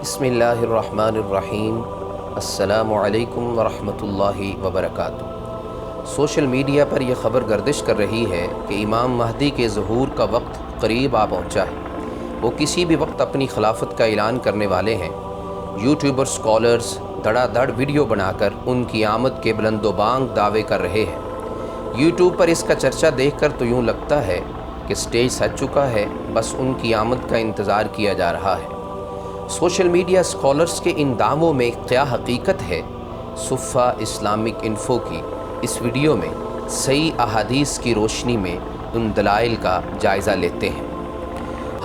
بسم اللہ الرحمن الرحیم۔ السلام علیکم ورحمۃ اللہ وبرکاتہ۔ سوشل میڈیا پر یہ خبر گردش کر رہی ہے کہ امام مہدی کے ظہور کا وقت قریب آ پہنچا ہے۔ وہ کسی بھی وقت اپنی خلافت کا اعلان کرنے والے ہیں۔ یوٹیوبر سکالرز دڑا دڑ ویڈیو بنا کر ان کی آمد کے بلند و بانگ دعوے کر رہے ہیں۔ یوٹیوب پر اس کا چرچا دیکھ کر تو یوں لگتا ہے کہ سٹیج سج چکا ہے، بس ان کی آمد کا انتظار کیا جا رہا ہے۔ سوشل میڈیا سکالرز کے ان دعووں میں کیا حقیقت ہے؟ صفحہ اسلامک انفو کی اس ویڈیو میں صحیح احادیث کی روشنی میں ان دلائل کا جائزہ لیتے ہیں۔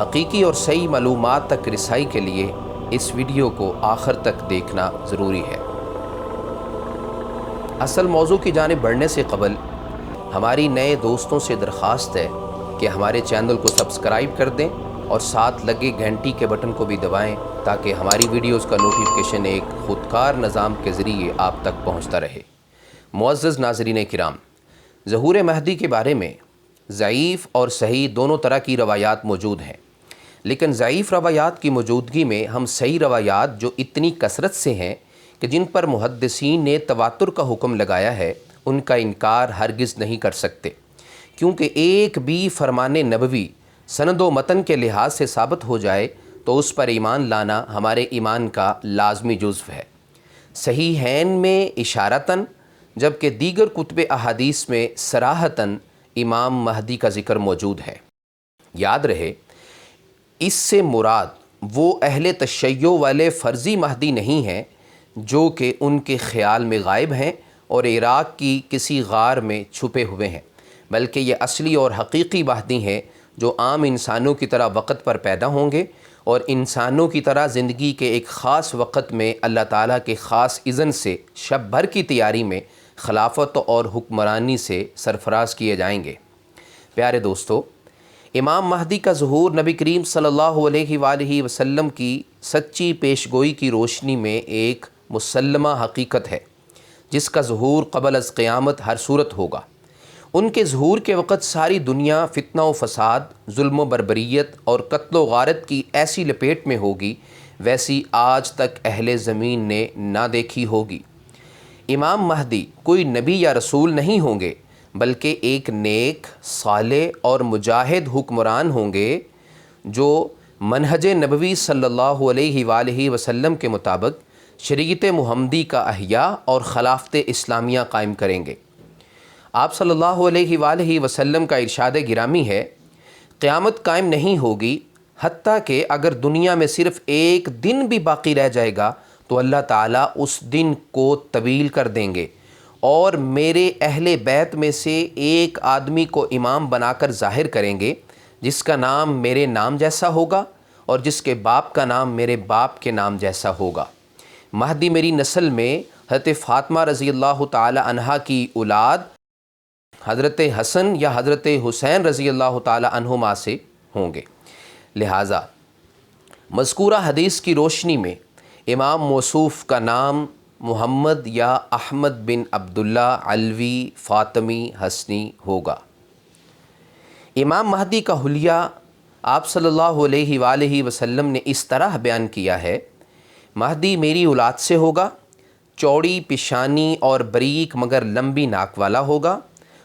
حقیقی اور صحیح معلومات تک رسائی کے لیے اس ویڈیو کو آخر تک دیکھنا ضروری ہے۔ اصل موضوع کی جانب بڑھنے سے قبل ہماری نئے دوستوں سے درخواست ہے کہ ہمارے چینل کو سبسکرائب کر دیں اور ساتھ لگے گھنٹی کے بٹن کو بھی دبائیں تاکہ ہماری ویڈیوز کا نوٹیفیکیشن ایک خودکار نظام کے ذریعے آپ تک پہنچتا رہے۔ معزز ناظرین کرام، ظہور مہدی کے بارے میں ضعیف اور صحیح دونوں طرح کی روایات موجود ہیں، لیکن ضعیف روایات کی موجودگی میں ہم صحیح روایات جو اتنی کثرت سے ہیں کہ جن پر محدثین نے تواتر کا حکم لگایا ہے، ان کا انکار ہرگز نہیں کر سکتے، کیونکہ ایک بھی فرمان نبوی سند و متن کے لحاظ سے ثابت ہو جائے تو اس پر ایمان لانا ہمارے ایمان کا لازمی جزو ہے۔ صحیحین میں اشارتاً جبکہ دیگر کتب احادیث میں صراحتاً امام مہدی کا ذکر موجود ہے۔ یاد رہے، اس سے مراد وہ اہل تشیع والے فرضی مہدی نہیں ہیں جو کہ ان کے خیال میں غائب ہیں اور عراق کی کسی غار میں چھپے ہوئے ہیں، بلکہ یہ اصلی اور حقیقی مہدی ہیں جو عام انسانوں کی طرح وقت پر پیدا ہوں گے اور انسانوں کی طرح زندگی کے ایک خاص وقت میں اللہ تعالیٰ کے خاص اذن سے شب بھر کی تیاری میں خلافت اور حکمرانی سے سرفراز کیے جائیں گے۔ پیارے دوستو، امام مہدی کا ظہور نبی کریم صلی اللہ علیہ وآلہ وسلم کی سچی پیشگوئی کی روشنی میں ایک مسلمہ حقیقت ہے، جس کا ظہور قبل از قیامت ہر صورت ہوگا۔ ان کے ظہور کے وقت ساری دنیا فتنہ و فساد، ظلم و بربریت اور قتل و غارت کی ایسی لپیٹ میں ہوگی ویسی آج تک اہل زمین نے نہ دیکھی ہوگی۔ امام مہدی کوئی نبی یا رسول نہیں ہوں گے، بلکہ ایک نیک، صالح اور مجاہد حکمران ہوں گے جو منہج نبوی صلی اللہ علیہ وآلہ وسلم کے مطابق شریعت محمدی کا احیاء اور خلافت اسلامیہ قائم کریں گے۔ آپ صلی اللہ علیہ وآلہ وسلم کا ارشاد گرامی ہے، قیامت قائم نہیں ہوگی حتیٰ کہ اگر دنیا میں صرف ایک دن بھی باقی رہ جائے گا تو اللہ تعالیٰ اس دن کو طویل کر دیں گے اور میرے اہل بیت میں سے ایک آدمی کو امام بنا کر ظاہر کریں گے جس کا نام میرے نام جیسا ہوگا اور جس کے باپ کا نام میرے باپ کے نام جیسا ہوگا۔ مہدی میری نسل میں حضرت فاطمہ رضی اللہ تعالی عنہا کی اولاد حضرت حسن یا حضرت حسین رضی اللہ تعالی عنہما سے ہوں گے۔ لہٰذا مذکورہ حدیث کی روشنی میں امام موصوف کا نام محمد یا احمد بن عبداللہ علوی فاطمی حسنی ہوگا۔ امام مہدی کا حلیہ آپ صلی اللہ علیہ وآلہ وسلم نے اس طرح بیان کیا ہے، مہدی میری اولاد سے ہوگا، چوڑی پیشانی اور بریک مگر لمبی ناک والا ہوگا۔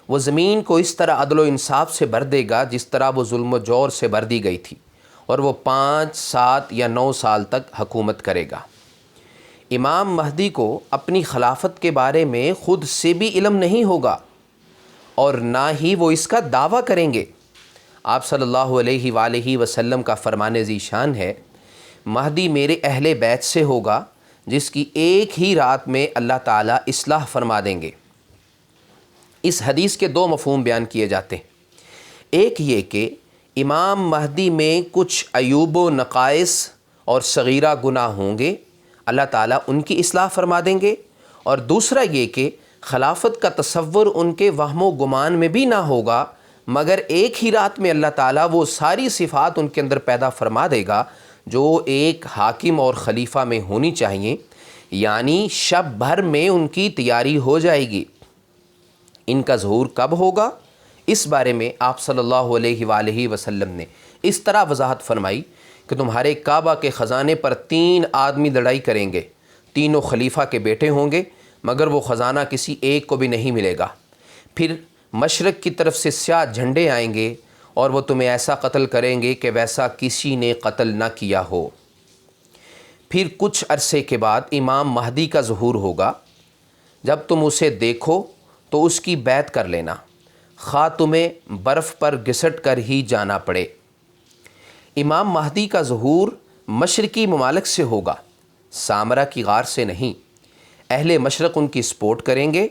وہ زمین کو اس طرح عدل و انصاف سے بھر دے گا جس طرح وہ ظلم و جور سے بھر دی گئی تھی، اور وہ 5، 7 یا 9 سال تک حکومت کرے گا۔ امام مہدی کو اپنی خلافت کے بارے میں خود سے بھی علم نہیں ہوگا اور نہ ہی وہ اس کا دعویٰ کریں گے۔ آپ صلی اللہ علیہ وآلہ وسلم کا فرمان ذیشان ہے، مہدی میرے اہل بیت سے ہوگا جس کی ایک ہی رات میں اللہ تعالیٰ اصلاح فرما دیں گے۔ اس حدیث کے 2 مفہوم بیان کیے جاتے ہیں۔ ایک یہ کہ امام مہدی میں کچھ عیوب و نقائص اور صغیرہ گناہ ہوں گے، اللہ تعالیٰ ان کی اصلاح فرما دیں گے، اور دوسرا یہ کہ خلافت کا تصور ان کے وہم و گمان میں بھی نہ ہوگا، مگر ایک ہی رات میں اللہ تعالیٰ وہ ساری صفات ان کے اندر پیدا فرما دے گا جو ایک حاکم اور خلیفہ میں ہونی چاہیے، یعنی شب بھر میں ان کی تیاری ہو جائے گی۔ ان کا ظہور کب ہوگا، اس بارے میں آپ صلی اللہ علیہ وآلہ وسلم نے اس طرح وضاحت فرمائی کہ تمہارے کعبہ کے خزانے پر 3 آدمی لڑائی کریں گے، تینوں خلیفہ کے بیٹے ہوں گے، مگر وہ خزانہ کسی ایک کو بھی نہیں ملے گا۔ پھر مشرق کی طرف سے سیاہ جھنڈے آئیں گے اور وہ تمہیں ایسا قتل کریں گے کہ ویسا کسی نے قتل نہ کیا ہو۔ پھر کچھ عرصے کے بعد امام مہدی کا ظہور ہوگا۔ جب تم اسے دیکھو تو اس کی بیعت کر لینا، خواہ تمہیں برف پر گھسٹ کر ہی جانا پڑے۔ امام مہدی کا ظہور مشرقی ممالک سے ہوگا، سامرا کی غار سے نہیں۔ اہل مشرق ان کی سپورٹ کریں گے،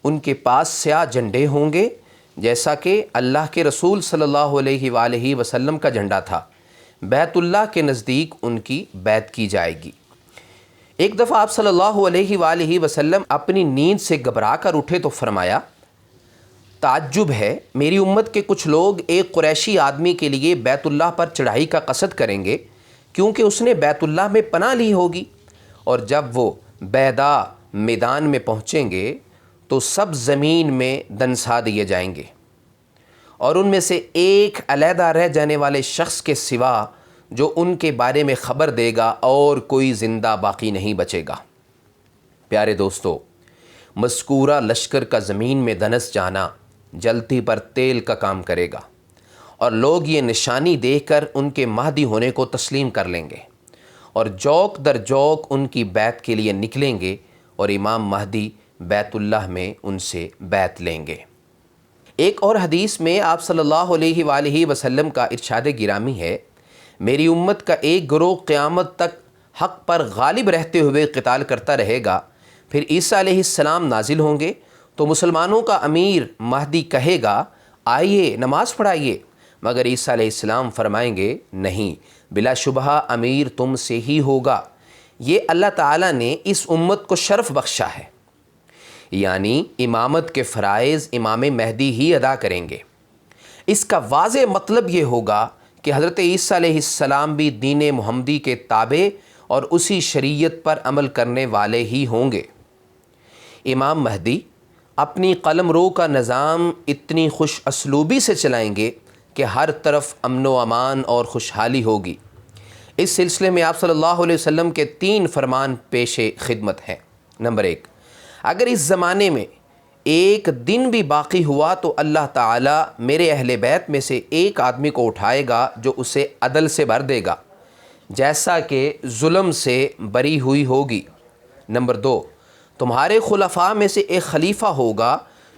ان کے پاس سیاہ جھنڈے ہوں گے، جیسا کہ اللہ کے رسول صلی اللہ علیہ وآلہ وسلم کا جھنڈا تھا۔ بیت اللہ کے نزدیک ان کی بیعت کی جائے گی۔ ایک دفعہ آپ صلی اللہ علیہ وآلہ وسلم اپنی نیند سے گھبرا کر اٹھے تو فرمایا، تعجب ہے، میری امت کے کچھ لوگ ایک قریشی آدمی کے لیے بیت اللہ پر چڑھائی کا قصد کریں گے، کیونکہ اس نے بیت اللہ میں پناہ لی ہوگی، اور جب وہ بیدا میدان میں پہنچیں گے تو سب زمین میں دنسا دیے جائیں گے، اور ان میں سے ایک علیحدہ رہ جانے والے شخص کے سوا جو ان کے بارے میں خبر دے گا اور کوئی زندہ باقی نہیں بچے گا۔ پیارے دوستو، مذکورہ لشکر کا زمین میں دنس جانا جلتی پر تیل کا کام کرے گا، اور لوگ یہ نشانی دیکھ کر ان کے مہدی ہونے کو تسلیم کر لیں گے، اور جوک در جوک ان کی بیعت کے لیے نکلیں گے، اور امام مہدی بیت اللہ میں ان سے بیعت لیں گے۔ ایک اور حدیث میں آپ صلی اللہ علیہ وآلہ وسلم کا ارشاد گرامی ہے، میری امت کا ایک گروہ قیامت تک حق پر غالب رہتے ہوئے قتال کرتا رہے گا، پھر عیسیٰ علیہ السلام نازل ہوں گے تو مسلمانوں کا امیر مہدی کہے گا، آئیے نماز پڑھائیے، مگر عیسیٰ علیہ السلام فرمائیں گے، نہیں، بلا شبہ امیر تم سے ہی ہوگا۔ یہ اللہ تعالیٰ نے اس امت کو شرف بخشا ہے، یعنی امامت کے فرائض امام مہدی ہی ادا کریں گے۔ اس کا واضح مطلب یہ ہوگا کہ حضرت عیسیٰ علیہ السلام بھی دین محمدی کے تابع اور اسی شریعت پر عمل کرنے والے ہی ہوں گے۔ امام مہدی اپنی قلم رو کا نظام اتنی خوش اسلوبی سے چلائیں گے کہ ہر طرف امن و امان اور خوشحالی ہوگی۔ اس سلسلے میں آپ صلی اللہ علیہ وسلم کے 3 فرمان پیش خدمت ہیں۔ نمبر 1، اگر اس زمانے میں ایک دن بھی باقی ہوا تو اللہ تعالیٰ میرے اہل بیت میں سے ایک آدمی کو اٹھائے گا جو اسے عدل سے بھر دے گا، جیسا کہ ظلم سے بری ہوئی ہوگی۔ نمبر 2، تمہارے خلفاء میں سے ایک خلیفہ ہوگا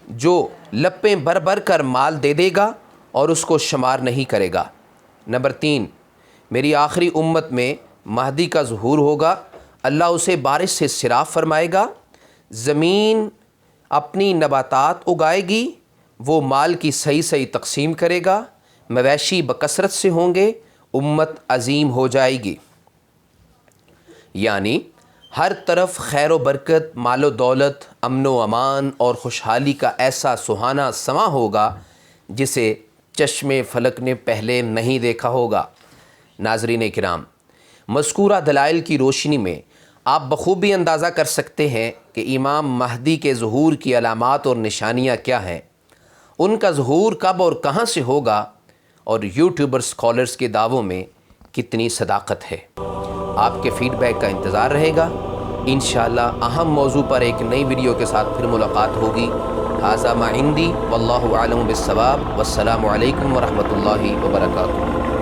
جو لپیں بھر بھر کر مال دے دے گا اور اس کو شمار نہیں کرے گا۔ نمبر 3، میری آخری امت میں مہدی کا ظہور ہوگا، اللہ اسے بارش سے سیراب فرمائے گا، زمین اپنی نباتات اگائے گی، وہ مال کی صحیح تقسیم کرے گا، مویشی بکثرت سے ہوں گے، امت عظیم ہو جائے گی۔ یعنی ہر طرف خیر و برکت، مال و دولت، امن و امان اور خوشحالی کا ایسا سہانا سما ہوگا جسے چشم فلک نے پہلے نہیں دیکھا ہوگا۔ ناظرین کرام، مذکورہ دلائل کی روشنی میں آپ بخوبی اندازہ کر سکتے ہیں کہ امام مہدی کے ظہور کی علامات اور نشانیاں کیا ہیں، ان کا ظہور کب اور کہاں سے ہوگا، اور یوٹیوبر سکالرز کے دعووں میں کتنی صداقت ہے۔ آپ کے فیڈ بیک کا انتظار رہے گا۔ انشاءاللہ اہم موضوع پر ایک نئی ویڈیو کے ساتھ پھر ملاقات ہوگی۔ ھذا ما عندی واللہ اعلم بالصواب، والسلام علیکم ورحمۃ اللہ وبرکاتہ۔